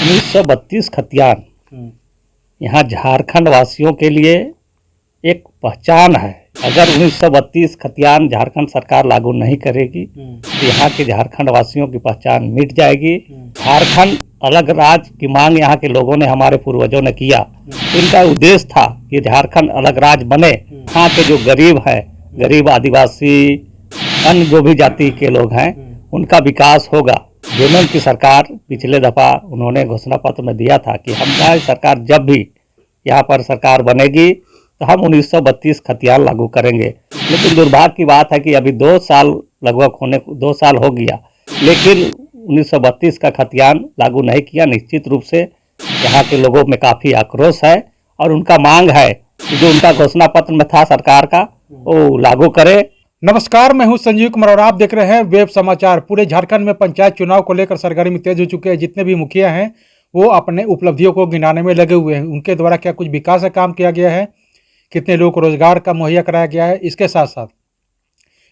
1932 खतियान यहाँ झारखंड वासियों के लिए एक पहचान है। अगर 1932 खतियान झारखंड सरकार लागू नहीं करेगी तो यहाँ के झारखंड वासियों की पहचान मिट जाएगी। झारखंड अलग राज्य की मांग यहाँ के लोगों ने, हमारे पूर्वजों ने किया। इनका उद्देश्य था कि झारखंड अलग राज्य बने। यहाँ के जो गरीब हैं, गरीब आदिवासी, अन्य जो भी जाति के लोग हैं, उनका विकास होगा। हेमंत की सरकार पिछले दफ़ा उन्होंने घोषणा पत्र में दिया था कि हमारी सरकार जब भी यहाँ पर सरकार बनेगी तो हम 1932 खतियान लागू करेंगे। लेकिन दुर्भाग्य की बात है कि अभी 2 साल लगभग होने 2 साल हो गया, लेकिन 1932 का खतियान लागू नहीं किया। निश्चित रूप से यहाँ के लोगों में काफ़ी आक्रोश है और उनका मांग है कि जो उनका घोषणा पत्र में था सरकार का, वो लागू करे। नमस्कार, मैं हूं संजीव कुमार और आप देख रहे हैं वेब समाचार। पूरे झारखंड में पंचायत चुनाव को लेकर सरगर्मी तेज हो चुके हैं। जितने भी मुखिया हैं वो अपने उपलब्धियों को गिनाने में लगे हुए हैं। उनके द्वारा क्या कुछ विकास का काम किया गया है, कितने लोगों को रोजगार का मुहैया कराया गया है, इसके साथ साथ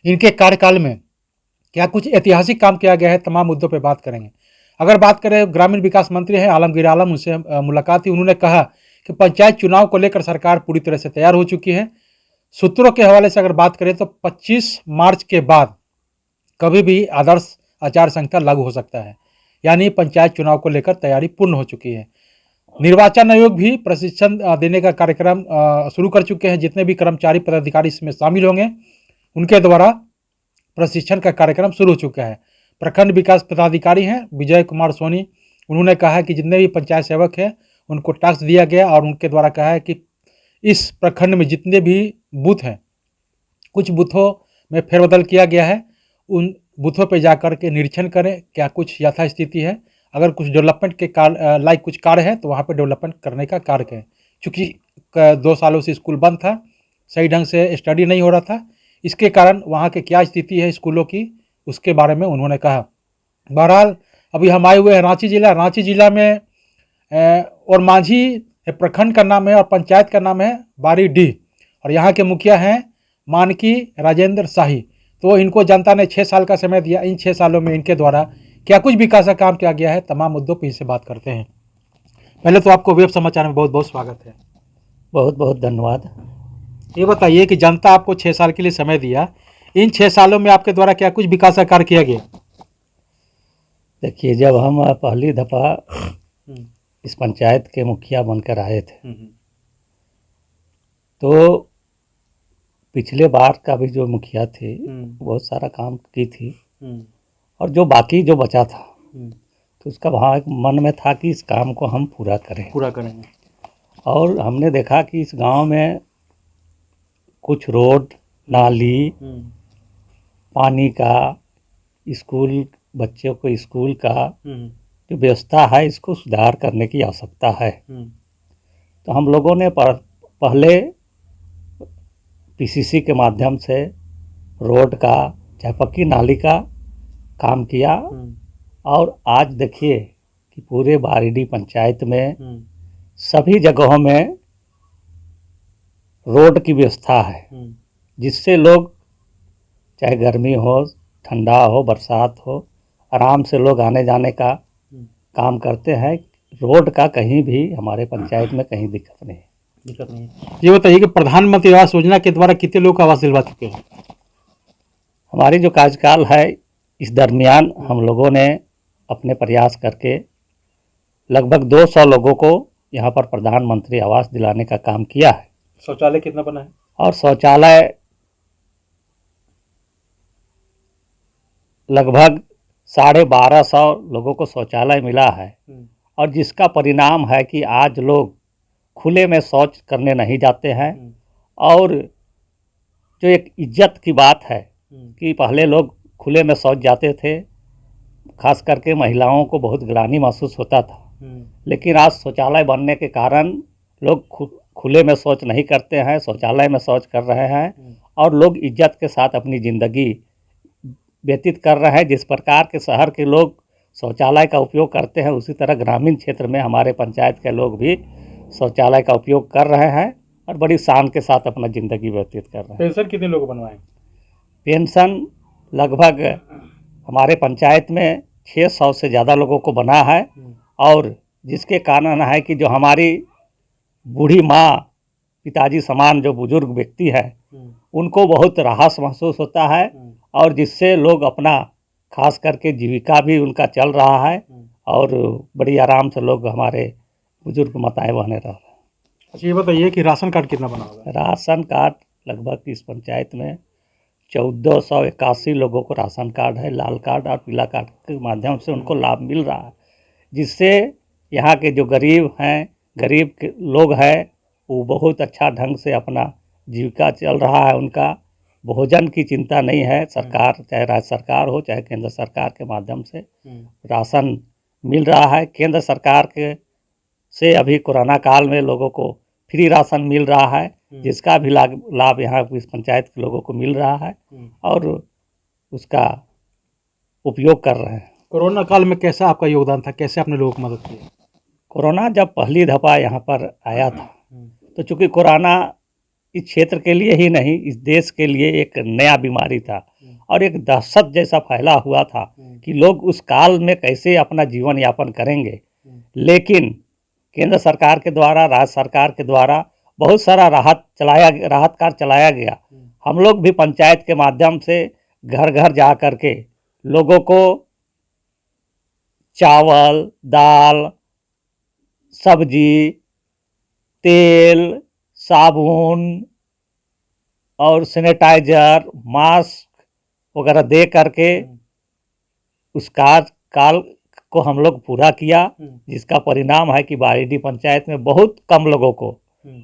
इनके कार्यकाल में क्या कुछ ऐतिहासिक काम किया गया है, तमाम मुद्दों पर बात करेंगे। अगर बात करें, ग्रामीण विकास मंत्री हैं आलमगीर आलम, उनसे मुलाकात हुई। उन्होंने कहा कि पंचायत चुनाव को लेकर सरकार पूरी तरह से तैयार हो चुकी है। सूत्रों के हवाले से अगर बात करें तो 25 मार्च के बाद कभी भी आदर्श आचार संहिता लागू हो सकता है, यानी पंचायत चुनाव को लेकर तैयारी पूर्ण हो चुकी है। निर्वाचन आयोग भी प्रशिक्षण देने का कार्यक्रम शुरू कर चुके हैं। जितने भी कर्मचारी पदाधिकारी इसमें शामिल होंगे उनके द्वारा प्रशिक्षण का कार्यक्रम शुरू हो चुका है। प्रखंड विकास पदाधिकारी हैं विजय कुमार सोनी, उन्होंने कहा है कि जितने भी पंचायत सेवक हैं उनको टास्क दिया गया और उनके द्वारा कहा है कि इस प्रखंड में जितने भी बूथ हैं, कुछ बूथों में फेरबदल किया गया है, उन बूथों पे जाकर के निरीक्षण करें क्या कुछ यथास्थिति है। अगर कुछ डेवलपमेंट के लाइक कुछ कार्य है तो वहाँ पे डेवलपमेंट करने का कार्य करें। चूँकि 2 सालों से स्कूल बंद था, सही ढंग से स्टडी नहीं हो रहा था, इसके कारण वहाँ के क्या स्थिति है स्कूलों की, उसके बारे में उन्होंने कहा। बहरहाल अभी हम आए हुए हैं रांची जिला में और मांझी प्रखंड का नाम है और पंचायत का नाम है बारीडीह और यहाँ के मुखिया हैं मानकी राजेंद्र शाही। तो इनको जनता ने 6 साल का समय दिया। इन 6 सालों में इनके द्वारा क्या कुछ विकास का काम किया गया है, तमाम मुद्दों पर इनसे बात करते हैं। पहले तो आपको वेब समाचार में बहुत बहुत स्वागत है। बहुत बहुत धन्यवाद। ये बताइए कि जनता आपको 6 साल के लिए समय दिया, इन 6 सालों में आपके द्वारा क्या कुछ विकास का कार्य किया गया? देखिए, जब हम पहली दफ़ा इस पंचायत के मुखिया बनकर आए थे तो पिछले बार का भी जो मुखिया थे बहुत सारा काम की थी और जो बाकी जो बचा था तो उसका वहाँ एक मन में था कि इस काम को हम पूरा करेंगे। और हमने देखा कि इस गांव में कुछ रोड, नाली, पानी का, स्कूल, बच्चों को स्कूल का जो व्यवस्था है, इसको सुधार करने की आवश्यकता है। तो हम लोगों ने पहले पीसीसी के माध्यम से रोड का, चाहे पक्की नाली का काम किया और आज देखिए कि पूरे बारीडीह पंचायत में सभी जगहों में रोड की व्यवस्था है, जिससे लोग चाहे गर्मी हो, ठंडा हो, बरसात हो, आराम से लोग आने जाने का काम करते हैं। रोड का कहीं भी हमारे पंचायत में कहीं दिक्कत नहीं है। ये बताइए कि प्रधानमंत्री आवास योजना के द्वारा कितने लोग आवास दिलवा चुके हैं? हमारी जो कार्यकाल है इस दरमियान हम लोगों ने अपने प्रयास करके लगभग 200 लोगों को यहाँ पर प्रधानमंत्री आवास दिलाने का काम किया है। शौचालय कितना बना है? और शौचालय लगभग 1250 लोगों को शौचालय मिला है और जिसका परिणाम है कि आज लोग खुले में शौच करने नहीं जाते हैं। और जो एक इज्जत की बात है कि पहले लोग खुले में शौच जाते थे, खास करके महिलाओं को बहुत ग्लानि महसूस होता था, लेकिन आज शौचालय बनने के कारण लोग खुले में शौच नहीं करते हैं, शौचालय में शौच कर रहे हैं और लोग इज्जत के साथ अपनी ज़िंदगी व्यतीत कर रहे हैं। जिस प्रकार के शहर के लोग शौचालय का उपयोग करते हैं, उसी तरह ग्रामीण क्षेत्र में हमारे पंचायत के लोग भी शौचालय का उपयोग कर रहे हैं और बड़ी शान के साथ अपना ज़िंदगी व्यतीत कर रहे हैं। पेंशन कितने लोग बनवाएं? पेंशन लगभग हमारे पंचायत में 600 से ज़्यादा लोगों को बना है और जिसके कारण है कि जो हमारी बूढ़ी माँ, पिताजी समान जो बुजुर्ग व्यक्ति है, उनको बहुत राहत महसूस होता है और जिससे लोग अपना खास करके जीविका भी उनका चल रहा है और बड़ी आराम से लोग हमारे बुजुर्ग माताएं बहने रह रहे हैं। अच्छा, ये बताइए कि राशन कार्ड कितना बना होगा? राशन कार्ड लगभग इस पंचायत में 1481 लोगों को राशन कार्ड है। लाल कार्ड और पीला कार्ड के माध्यम से उनको लाभ मिल रहा है, जिससे यहाँ के जो गरीब के लोग हैं वो बहुत अच्छा ढंग से अपना जीविका चल रहा है। उनका भोजन की चिंता नहीं है। सरकार, चाहे राज्य सरकार हो चाहे केंद्र सरकार के माध्यम से राशन मिल रहा है। केंद्र सरकार के से अभी कोरोना काल में लोगों को फ्री राशन मिल रहा है, जिसका भी लाभ यहाँ इस पंचायत के लोगों को मिल रहा है और उसका उपयोग कर रहे हैं। कोरोना काल में कैसा आपका योगदान था, कैसे आपने लोगों की मदद की? कोरोना जब पहली दफ़ा यहाँ पर आया था तो चूँकि कोरोना इस क्षेत्र के लिए ही नहीं, इस देश के लिए एक नया बीमारी था और एक दहशत जैसा फैला हुआ था कि लोग उस काल में कैसे अपना जीवन यापन करेंगे। लेकिन केंद्र सरकार के द्वारा, राज्य सरकार के द्वारा बहुत सारा राहत कार्य चलाया गया। हम लोग भी पंचायत के माध्यम से घर घर जा कर के लोगों को चावल, दाल, सब्जी, तेल, साबुन और सैनिटाइजर, मास्क वगैरह दे करके उस काल को हम लोग पूरा किया, जिसका परिणाम है कि बारीडीह पंचायत में बहुत कम लोगों को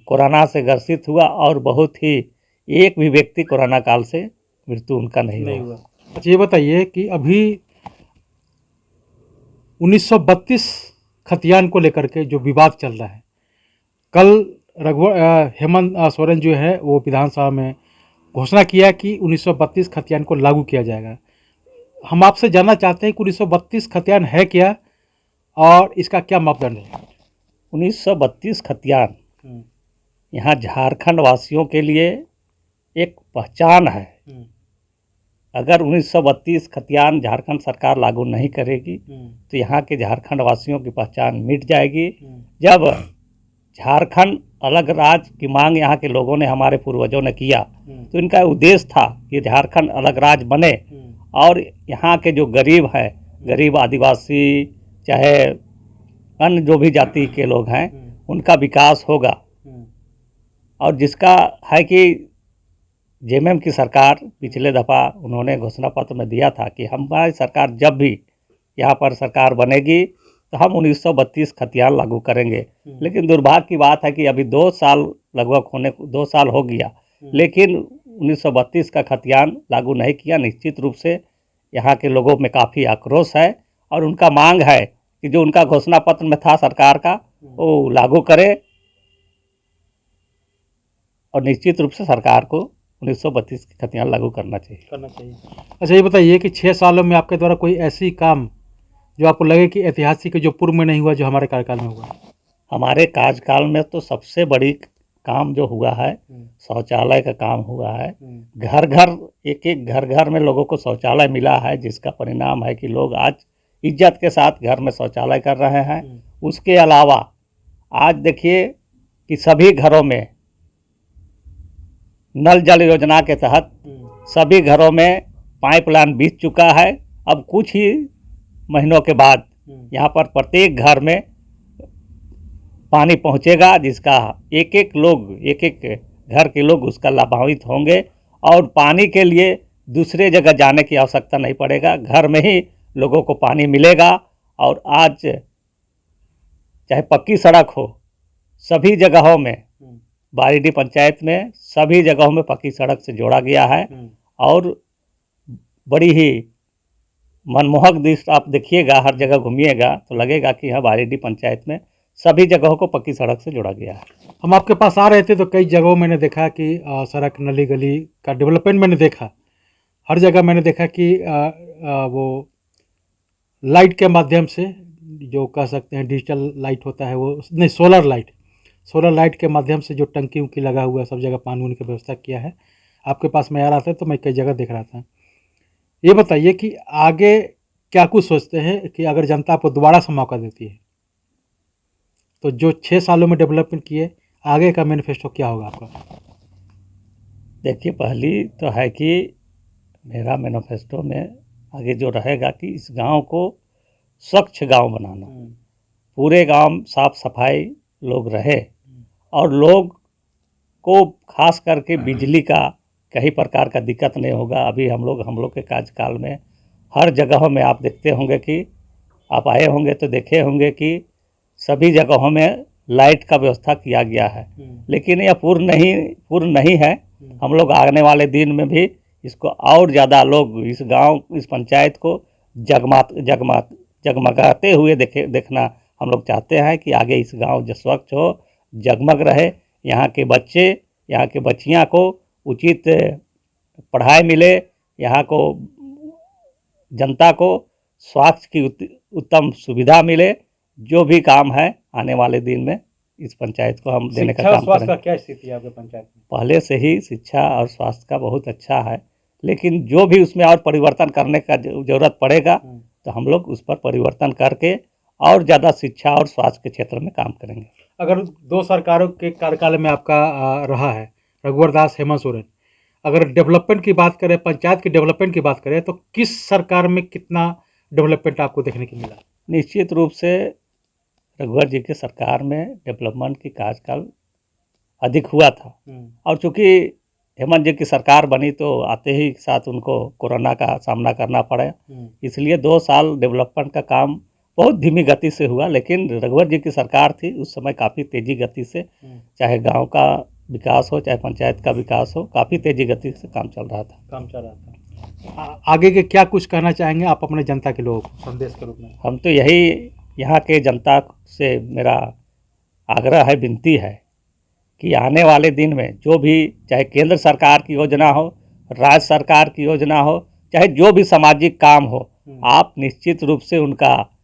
कोरोना से ग्रसित हुआ और बहुत ही एक भी व्यक्ति कोरोना काल से मृत्यु उनका नहीं हुआ। अच्छा, ये बताइए कि अभी 1932 खतियान को लेकर के जो विवाद चल रहा है, कल हेमंत सोरेन जो है वो विधानसभा में घोषणा किया कि 1932 खतियान को लागू किया जाएगा। हम आपसे जानना चाहते हैं कि 1932 खतियान है क्या और इसका क्या मापदंड है? 1932 खतियान यहाँ झारखंड वासियों के लिए एक पहचान है। अगर 1932 खतियान झारखंड सरकार लागू नहीं करेगी तो यहाँ के झारखंड वासियों की पहचान मिट जाएगी। जब झारखंड अलग राज्य की मांग यहाँ के लोगों ने, हमारे पूर्वजों ने किया, तो इनका उद्देश्य था कि झारखंड अलग राज्य बने और यहाँ के जो गरीब हैं, गरीब आदिवासी चाहे अन्य जो भी जाति के लोग हैं, उनका विकास होगा। और जिसका है कि जेएमएम की सरकार पिछले दफ़ा उन्होंने घोषणा पत्र में दिया था कि हमारी सरकार जब भी यहाँ पर सरकार बनेगी तो हम 1932 खतियान लागू करेंगे। लेकिन दुर्भाग्य की बात है कि अभी 2 साल लगभग होने 2 साल हो गया, लेकिन 1932 का खतियान लागू नहीं किया। निश्चित रूप से यहाँ के लोगों में काफ़ी आक्रोश है और उनका मांग है कि जो उनका घोषणा पत्र में था सरकार का, वो लागू करे और निश्चित रूप से सरकार को 1932 की खतियान लागू करना चाहिए। अच्छा, ये बताइए कि 6 सालों में आपके द्वारा कोई ऐसी काम जो आपको लगे कि ऐतिहासिक, जो पूर्व में नहीं हुआ, जो हमारे कार्यकाल में हुआ? हमारे कार्यकाल में तो सबसे बड़ी काम जो हुआ है, शौचालय का काम हुआ है। घर घर, एक एक घर में लोगों को शौचालय मिला है, जिसका परिणाम है कि लोग आज इज्जत के साथ घर में शौचालय कर रहे हैं। उसके अलावा आज देखिए कि सभी घरों में नल जल योजना के तहत सभी घरों में पाइपलाइन बिछ चुका है। अब कुछ ही महीनों के बाद यहाँ पर प्रत्येक घर में पानी पहुँचेगा, जिसका एक एक घर के लोग उसका लाभान्वित होंगे और पानी के लिए दूसरे जगह जाने की आवश्यकता नहीं पड़ेगा, घर में ही लोगों को पानी मिलेगा। और आज चाहे पक्की सड़क हो, सभी जगहों में, बारीडीह पंचायत में सभी जगहों में पक्की सड़क से जोड़ा गया है और बड़ी ही मनमोहक दृश्य आप देखिएगा, हर जगह घूमिएगा तो लगेगा कि यहाँ बारीडीह पंचायत में सभी जगहों को पक्की सड़क से जोड़ा गया है। हम आपके पास आ रहे थे तो कई जगहों मैंने देखा कि सड़क, नली गली का डेवलपमेंट मैंने देखा। हर जगह मैंने देखा कि वो लाइट के माध्यम से, जो कह सकते हैं डिजिटल लाइट होता है, वो नहीं, सोलर लाइट के माध्यम से जो टंकी उंकी लगा हुआ है, सब जगह पानी उनी की व्यवस्था किया है। आपके पास मैं आ रहा था तो मैं कई जगह देख रहा था। ये बताइए कि आगे क्या कुछ सोचते हैं कि अगर जनता आपको दोबारा से मौका देती है? तो जो 6 सालों में डेवलपमेंट किए, आगे का मैनिफेस्टो क्या होगा आपका? देखिए, पहली तो है कि मेरा मैनिफेस्टो में आगे जो रहेगा कि इस गांव को स्वच्छ गांव बनाना, पूरे गांव साफ सफाई लोग रहे और लोग को खास करके बिजली का कई प्रकार का दिक्कत नहीं होगा। अभी हम लोग के कार्यकाल में हर जगहों में आप देखते होंगे कि आप आए होंगे तो देखे होंगे कि सभी जगहों में लाइट का व्यवस्था किया गया है, लेकिन यह पूर्ण नहीं है। हम लोग आने वाले दिन में भी इसको और ज़्यादा लोग इस गांव, इस पंचायत को जगमगाते हुए देखना हम लोग चाहते हैं कि आगे इस गांव जो स्वच्छ हो, जगमग रहे, यहाँ के बच्चे, यहाँ के बच्चियाँ को उचित पढ़ाई मिले, यहाँ को जनता को स्वास्थ्य की उत्तम सुविधा मिले। जो भी काम है आने वाले दिन में इस पंचायत को हम देने का काम स्वास्थ्य का करेंगे। क्या स्थिति है आपके पंचायत में? पहले से ही शिक्षा और स्वास्थ्य का बहुत अच्छा है, लेकिन जो भी उसमें और परिवर्तन करने का जरूरत पड़ेगा तो हम लोग उस पर परिवर्तन करके और ज़्यादा शिक्षा और स्वास्थ्य के क्षेत्र में काम करेंगे। अगर 2 सरकारों के कार्यकाल में आपका रहा है, रघुवर दास, हेमंत सोरेन, अगर डेवलपमेंट की बात करें, पंचायत की डेवलपमेंट की बात करें, तो किस सरकार में कितना डेवलपमेंट आपको देखने को मिला? निश्चित रूप से रघुवर जी के सरकार में डेवलपमेंट की कार्यकाल अधिक हुआ था, और चूँकि हेमंत जी की सरकार बनी तो आते ही साथ उनको कोरोना का सामना करना पड़ा, इसलिए 2 साल डेवलपमेंट का काम बहुत धीमी गति से हुआ। लेकिन रघुवर जी की सरकार थी उस समय, काफ़ी तेज़ी गति से, चाहे गांव का विकास हो चाहे पंचायत का विकास हो, काफ़ी तेज़ी गति से काम चल रहा था। आगे के क्या कुछ कहना चाहेंगे आप अपने जनता के लोग संदेश के रूप में? हम तो यही यहाँ के जनता से मेरा आग्रह है, विनती है कि आने वाले दिन में जो भी, चाहे केंद्र सरकार की योजना हो, राज्य सरकार की योजना हो, चाहे जो भी सामाजिक काम हो, आप निश्चित रूप से उनका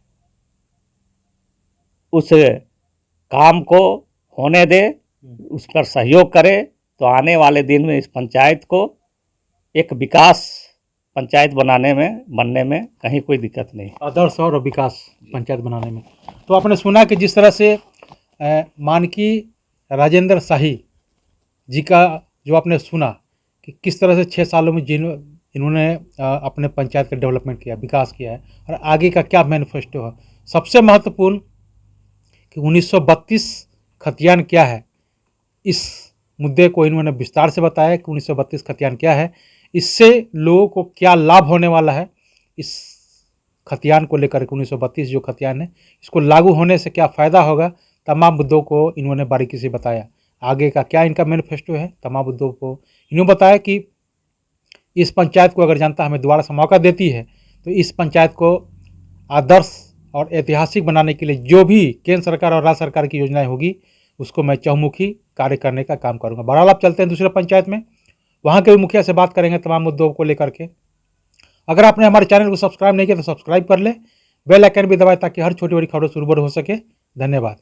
उस काम को होने दे, उस पर सहयोग करे, तो आने वाले दिन में इस पंचायत को एक विकास पंचायत बनने में कहीं कोई दिक्कत नहीं। आदर्श और विकास पंचायत बनाने में। तो आपने सुना कि जिस तरह से मानकी राजेंद्र शाही जी का जो आपने सुना कि किस तरह से 6 सालों में इन्होंने अपने पंचायत का डेवलपमेंट किया, विकास किया है, और आगे का क्या मैनिफेस्टो है। सबसे महत्वपूर्ण कि 1932 खतियान क्या है, इस मुद्दे को इन्होंने विस्तार से बताया कि 1932 खतियान क्या है, इससे लोगों को क्या लाभ होने वाला है। इस खतियान को लेकर के 1932 जो खतियान है, इसको लागू होने से क्या फ़ायदा होगा, तमाम मुद्दों को इन्होंने बारीकी से बताया। आगे का क्या इनका मैनिफेस्टो है, तमाम मुद्दों को इन्होंने बताया कि इस पंचायत को अगर जनता हमें दोबारा से मौका देती है तो इस पंचायत को आदर्श और ऐतिहासिक बनाने के लिए जो भी केंद्र सरकार और राज्य सरकार की योजनाएं होगी उसको मैं चहुमुखी कार्य करने का काम करूंगा। बहरहाल आप चलते हैं दूसरे पंचायत में, वहाँ के भी मुखिया से बात करेंगे तमाम मुद्दों को लेकर के। अगर आपने हमारे चैनल को सब्सक्राइब नहीं किया तो सब्सक्राइब कर ले, बेल आइकन भी दबाएं ताकि हर छोटी बड़ी खबरों से रूबरू हो सके। धन्यवाद।